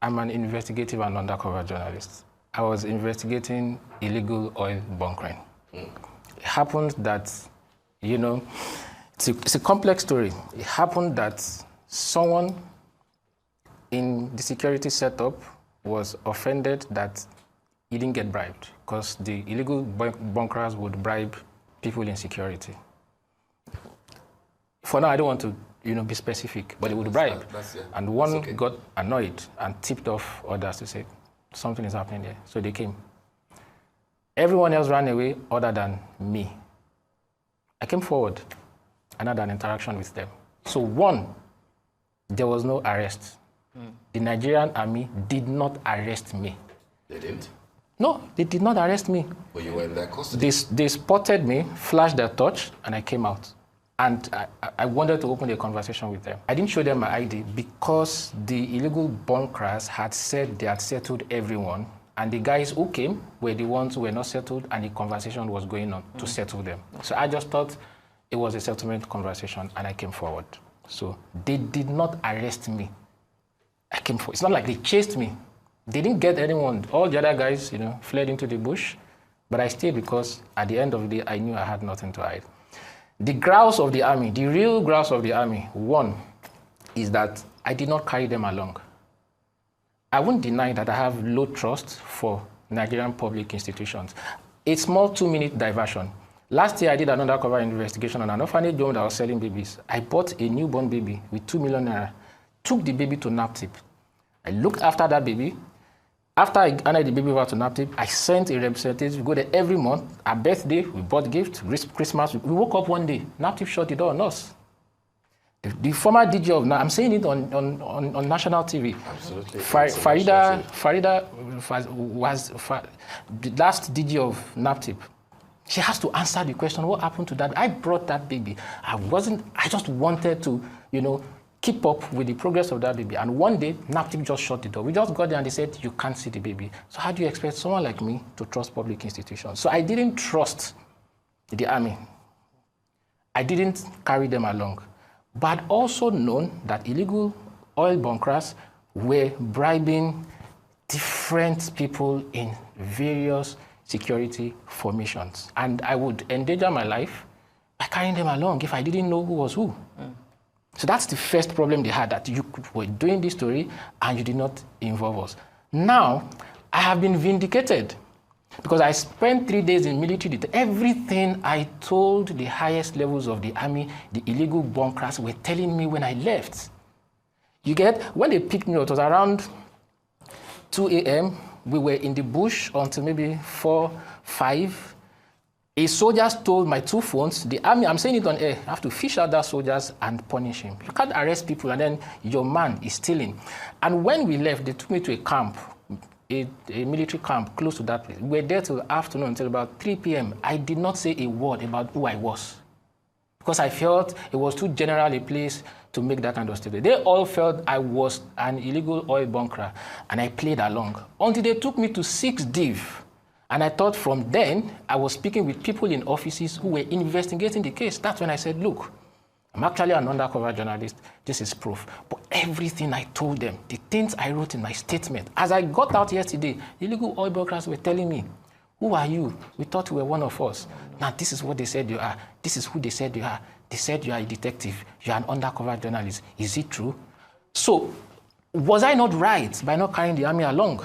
I'm an investigative and undercover journalist. I was investigating illegal oil bunkering. It happened that, you know, it's a complex story. It happened that someone in the security setup was offended that he didn't get bribed because the illegal bunkerers would bribe people in security. For now, I don't want to, be specific, but they would bribe. And one got annoyed and tipped off others to say, something is happening there. So they came. Everyone else ran away other than me. I came forward and had an interaction with them. So one, there was no arrest. The Nigerian army did not arrest me. They didn't? No, they did not arrest me. But you were in their custody? They spotted me, flashed their torch, and I came out. And I wanted to open a conversation with them. I didn't show them my ID because the illegal bunkers had said they had settled everyone, and the guys who came were the ones who were not settled, and the conversation was going on to settle them. So I just thought it was a settlement conversation, and I came forward. So they did not arrest me. I came forward. It's not like they chased me. They didn't get anyone. All the other guys, fled into the bush, but I stayed because at the end of the day, I knew I had nothing to hide. The grouse of the army, the real grouse of the army, one, is that I did not carry them along. I won't deny that I have low trust for Nigerian public institutions. A small 2-minute diversion. Last year, I did an undercover investigation on an orphanage home that was selling babies. I bought a newborn baby with 2 million naira, took the baby to NAPTIP. I looked after that baby. After I handed the baby over to NAPTIP, I sent a representative. We go there every month. Our birthday, we bought gifts. Christmas, we woke up one day. NAPTIP shut the door on us. The former DG of, I'm saying it on national TV. Absolutely. Farida was the last DG of NAPTIP. She has to answer the question, what happened to that? I brought that baby. I just wanted to, keep up with the progress of that baby. And one day, NAPTIP just shut the door. We just got there and they said, you can't see the baby. So how do you expect someone like me to trust public institutions? So I didn't trust the army. I didn't carry them along. But I'd also known that illegal oil bunkers were bribing different people in various security formations. And I would endanger my life by carrying them along if I didn't know who was who. So that's the first problem they had, that you were doing this story and you did not involve us. Now, I have been vindicated because I spent 3 days in military detention. Everything I told the highest levels of the army, the illegal bunkers were telling me when I left. You get, when they picked me up, it was around 2 a.m. We were in the bush until maybe 4, 5. A soldier stole my 2 phones. The army, I'm saying it on air, I have to fish out that soldiers and punish him. You can't arrest people and then your man is stealing. And when we left, they took me to a camp, a military camp close to that place. We were there till afternoon, until about 3 p.m. I did not say a word about who I was because I felt it was too general a place to make that kind of statement. They all felt I was an illegal oil bunkerer, and I played along until they took me to 6 Div. And I thought from then, I was speaking with people in offices who were investigating the case. That's when I said, look, I'm actually an undercover journalist. This is proof. But everything I told them, the things I wrote in my statement, as I got out yesterday, illegal oil brokers were telling me, who are you? We thought you were one of us. Now, this is what they said you are. This is who they said you are. They said you are a detective. You are an undercover journalist. Is it true? So, was I not right by not carrying the army along?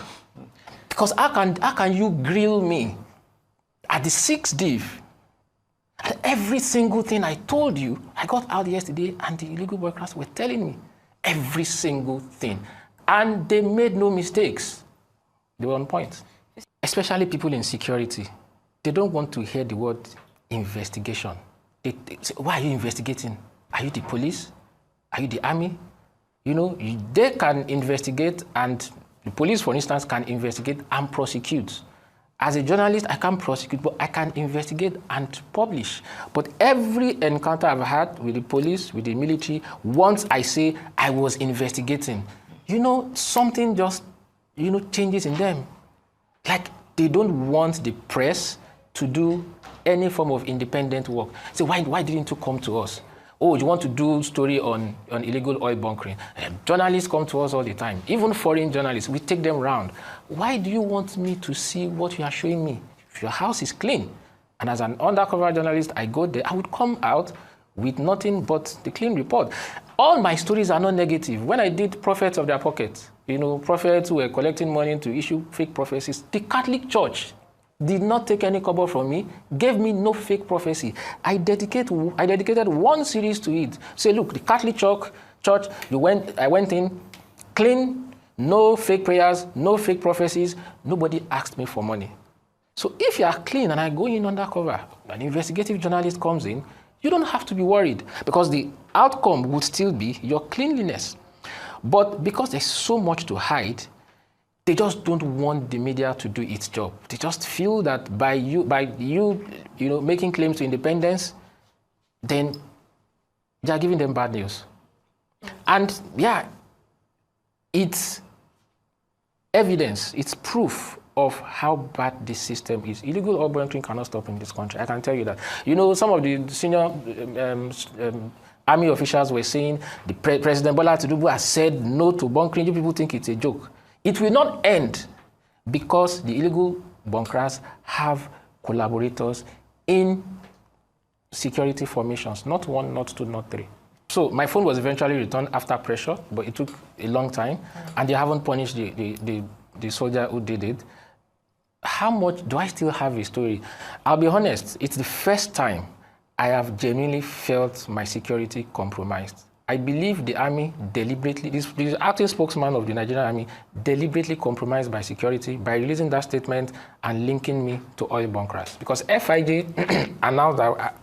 Because how can you grill me at the 6th Div? And every single thing I told you, I got out yesterday and the illegal workers were telling me every single thing. And they made no mistakes. They were on point. Especially people in security. They don't want to hear the word investigation. They say, why are you investigating? Are you the police? Are you the army? They can investigate, and the police, for instance, can investigate and prosecute. As a journalist, I can't prosecute, but I can investigate and publish. But every encounter I've had with the police, with the military, once I say I was investigating, something just, changes in them. Like they don't want the press to do any form of independent work. So why didn't you come to us? Oh, you want to do story on illegal oil bunkering? Journalists come to us all the time. Even foreign journalists, we take them round. Why do you want me to see what you are showing me? If your house is clean, and as an undercover journalist, I go there, I would come out with nothing but the clean report. All my stories are not negative. When I did Prophets of Their Pockets, prophets who were collecting money to issue fake prophecies, the Catholic Church did not take any kobo from me, gave me no fake prophecy. I dedicated one series to it. Say, look, the Catholic Church, I went in, clean, no fake prayers, no fake prophecies. Nobody asked me for money. So if you are clean and I go in undercover, an investigative journalist comes in, you don't have to be worried because the outcome would still be your cleanliness. But because there's so much to hide, they just don't want the media to do its job. They just feel that by you making claims to independence, then they are giving them bad news. And yeah, it's evidence, it's proof of how bad this system is. Illegal oil bunkering cannot stop in this country. I can tell you that. Some of the senior army officials were saying the President Bola Tinubu has said no to bunkering. You people think it's a joke. It will not end because the illegal bunkerers have collaborators in security formations. Not one, not two, not three. So my phone was eventually returned after pressure, but it took a long time, and they haven't punished the soldier who did it. How much do I still have a story? I'll be honest, it's the first time I have genuinely felt my security compromised. I believe the army deliberately, this acting spokesman of the Nigerian army, deliberately compromised my security by releasing that statement and linking me to oil bunkers. Because FIJ announced that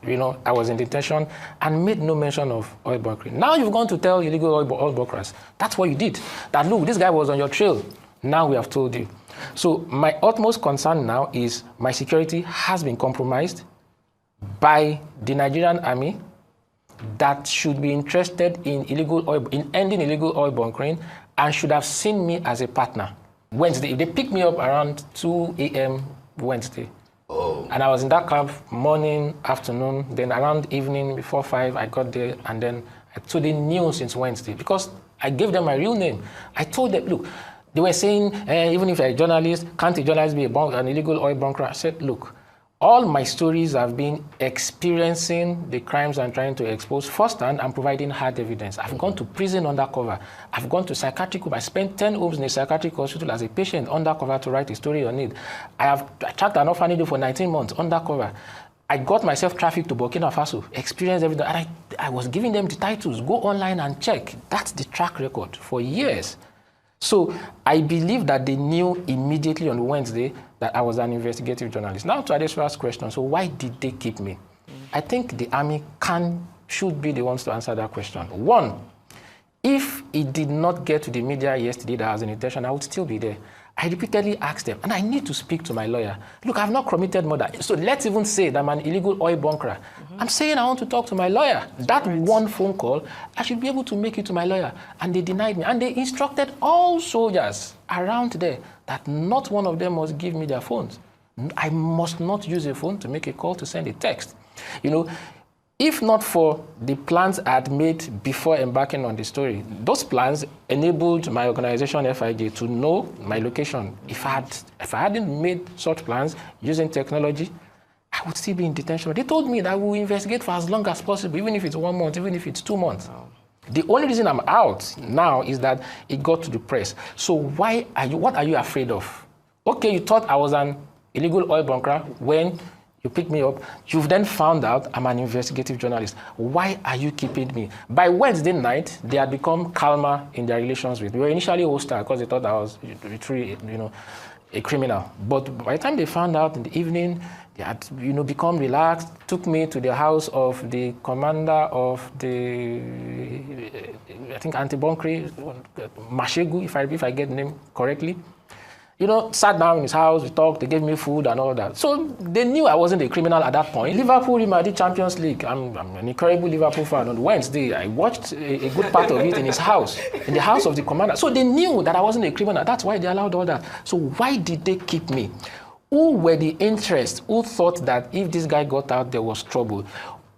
I was in detention and made no mention of oil bunkering. Now you've gone to tell illegal oil bunkers. That's what you did. That look, this guy was on your trail. Now we have told you. So my utmost concern now is my security has been compromised by the Nigerian army that should be interested in ending illegal oil bunkering and should have seen me as a partner. Wednesday, they picked me up around 2 a.m. Wednesday. Oh. And I was in that camp morning, afternoon, then around evening before 5, I got there, and then so they knew since Wednesday because I gave them my real name. I told them, look, they were saying, even if you're a journalist, can't a journalist be an illegal oil bunker? I said, look, all my stories have been experiencing the crimes I'm trying to expose firsthand and providing hard evidence. I've gone to prison undercover. I've gone to psychiatric home. I spent 10 hours in a psychiatric hospital as a patient undercover to write a story on it. I tracked an orphanage for 19 months undercover. I got myself trafficked to Burkina Faso, experienced everything. And I was giving them the titles. Go online and check. That's the track record for years. So I believe that they knew immediately on Wednesday that I was an investigative journalist. Now to Adeswa's question, so why did they keep me? I think the army should be the ones to answer that question. One, if it did not get to the media yesterday that I was in detention, I would still be there. I repeatedly asked them, and I need to speak to my lawyer. Look, I've not committed murder. So let's even say that I'm an illegal oil bunkerer. I'm saying I want to talk to my lawyer. That one phone call, I should be able to make it to my lawyer. And they denied me. And they instructed all soldiers around there that not one of them must give me their phones. I must not use a phone to make a call to send a text. If not for the plans I had made before embarking on the story, those plans enabled my organization, FIJ, to know my location. If I hadn't made such plans using technology, I would still be in detention. They told me that we will investigate for as long as possible, even if it's 1 month, even if it's 2 months. Wow. The only reason I'm out now is that it got to the press. So what are you afraid of? Okay, you thought I was an illegal oil bunker when you picked me up. You've then found out I'm an investigative journalist. Why are you keeping me? By Wednesday night, they had become calmer in their relations with me. We were initially hostile because they thought I was a criminal. But by the time they found out in the evening, they had become relaxed, took me to the house of the commander of the, I think, anti-bunkering, Mashegu, if I get the name correctly. Sat down in his house, we talked, they gave me food and all that. So they knew I wasn't a criminal at that point. Liverpool Real Champions League. I'm an incredible Liverpool fan. On Wednesday, I watched a good part of it in his house, in the house of the commander. So they knew that I wasn't a criminal. That's why they allowed all that. So why did they keep me? Who were the interests? Who thought that if this guy got out, there was trouble?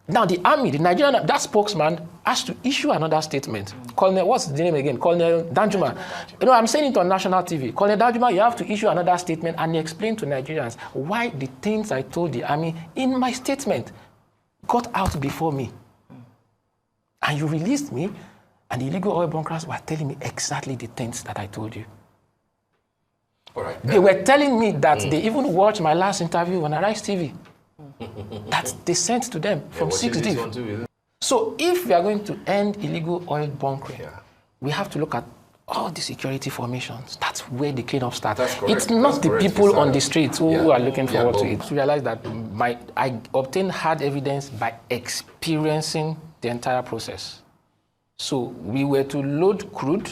Now the army, the Nigerian, that spokesman has to issue another statement. Colonel, what's the name again? Colonel Danjuma. You know, I'm saying it on national TV. Colonel Danjuma, you have to issue another statement and explain to Nigerians why the things I told the army in my statement got out before me. And you released me, and the illegal oil bunkers were telling me exactly the things that I told you. All right. They were telling me that they even watched my last interview on Arise TV. That they sent to them from 6 Div. So if we are going to end illegal oil bunkering, we have to look at all the security formations. That's where the cleanup starts. It's not the people on the streets who are looking forward to it. To realize that I obtained hard evidence by experiencing the entire process. So we were to load crude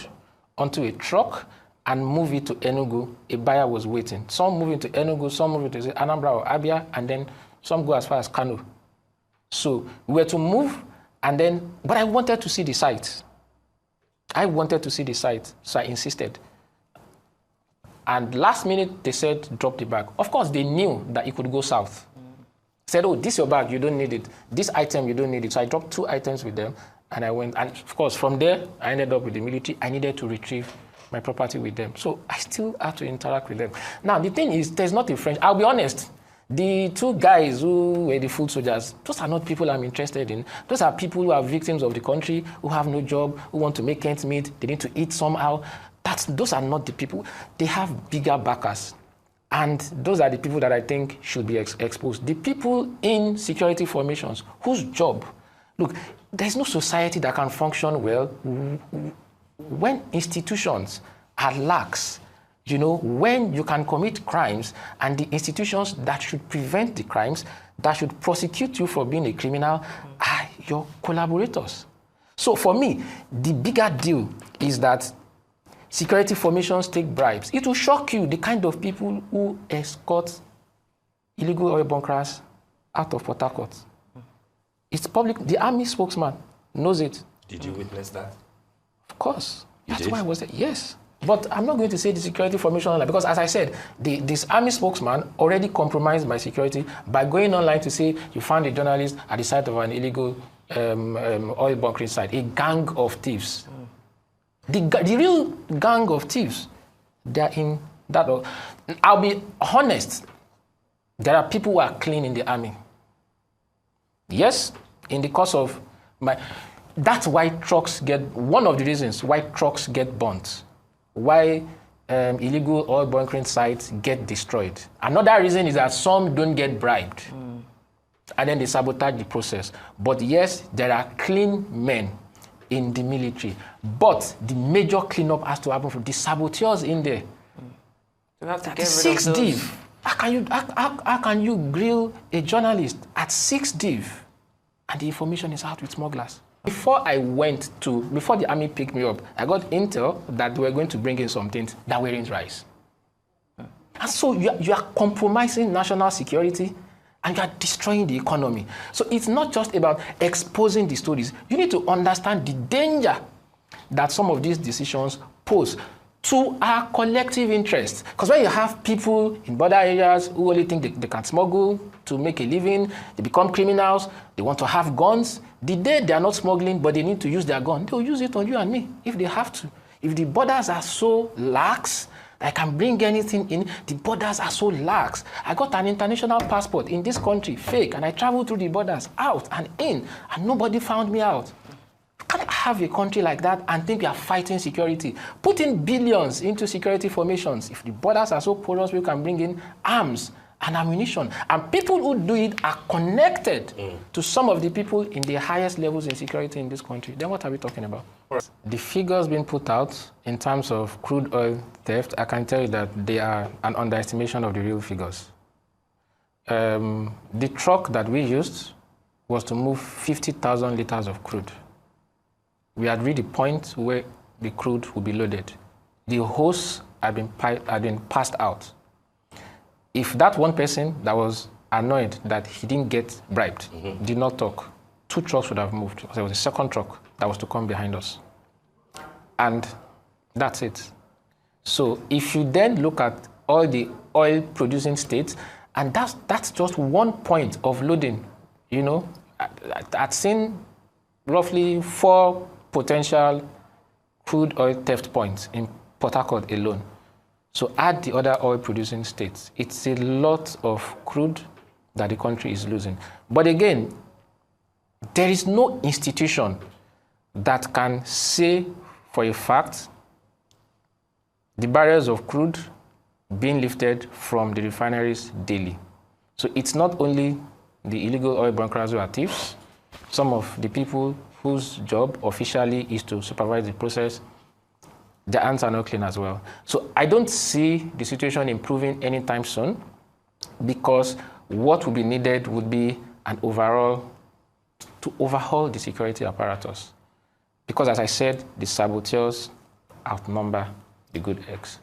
onto a truck and move it to Enugu. A buyer was waiting. Some move it to Enugu, some move it to Anambra or Abia, and then some go as far as Kanu. So we were to move, and then, but I wanted to see the site. I wanted to see the site, so I insisted. And last minute, they said, drop the bag. Of course, they knew that it could go south. Said, oh, this is your bag, you don't need it. This item, you don't need it. So I dropped 2 items with them, and I went. And of course, from there, I ended up with the military. I needed to retrieve my property with them. So I still had to interact with them. Now, the thing is, there's not a French. I'll be honest. The 2 guys who were the food soldiers, those are not people I'm interested in. Those are people who are victims of the country, who have no job, who want to make ends meet. They need to eat somehow. Those are not the people. They have bigger backers. And those are the people that I think should be exposed. The people in security formations, whose job, look, there's no society that can function well when institutions are lax. You know, when you can commit crimes and the institutions that should prevent the crimes, that should prosecute you for being a criminal, are your collaborators. So for me, the bigger deal is that security formations take bribes. It will shock you the kind of people who escort illegal oil bunkers out of Port Harcourt. It's public. The army spokesman knows it. Did you witness that? Of course. That's why I was there. Yes. But I'm not going to say the security formation online because, as I said, this army spokesman already compromised my security by going online to say you found a journalist at the site of an illegal oil bunkering site, a gang of thieves. The real gang of thieves, they're in that. I'll be honest, there are people who are clean in the army. Yes, in the course of my... That's why trucks get... One of the reasons why trucks get burnt. Why illegal oil bunkering sites get destroyed. Another reason is that some don't get bribed. And then they sabotage the process. But yes, there are clean men in the military. But the major cleanup has to happen from the saboteurs in there. You have to get rid 6 of those. Div. How can you grill a journalist at 6 Div and the information is out with smugglers? Before the army picked me up, I got intel that they were going to bring in some things that weren't rice. And so you are compromising national security and you are destroying the economy. So it's not just about exposing the stories. You need to understand the danger that some of these decisions pose to our collective interests. Because when you have people in border areas who only think they can smuggle to make a living, they become criminals, they want to have guns. The day they are not smuggling, but they need to use their gun, they'll use it on you and me if they have to. If the borders are so lax, I can bring anything in, the borders are so lax. I got an international passport in this country, fake, and I traveled through the borders, out and in, and nobody found me out. You can't have a country like that and think you are fighting security. Put in billions into security formations. If the borders are so porous, we can bring in arms and ammunition. And people who do it are connected to some of the people in the highest levels in security in this country. Then what are we talking about? Right. The figures being put out in terms of crude oil theft, I can tell you that they are an underestimation of the real figures. The truck that we used was to move 50,000 liters of crude. We had reached the point where the crude would be loaded. The hose had been passed out. If that one person that was annoyed that he didn't get bribed, did not talk, 2 trucks would have moved. There was a second truck that was to come behind us. And that's it. So if you then look at all the oil producing states, and that's just one point of loading, you know, I'd seen roughly 4 potential crude oil theft points in Port Harcourt alone. So add the other oil-producing states. It's a lot of crude that the country is losing. But again, there is no institution that can say for a fact the barrels of crude being lifted from the refineries daily. So it's not only the illegal oil bunkers who are thieves. Some of the people whose job officially is to supervise the process, their hands are not clean as well. So I don't see the situation improving anytime soon, because what would be needed would be an overhaul the security apparatus. Because as I said, the saboteurs outnumber the good eggs.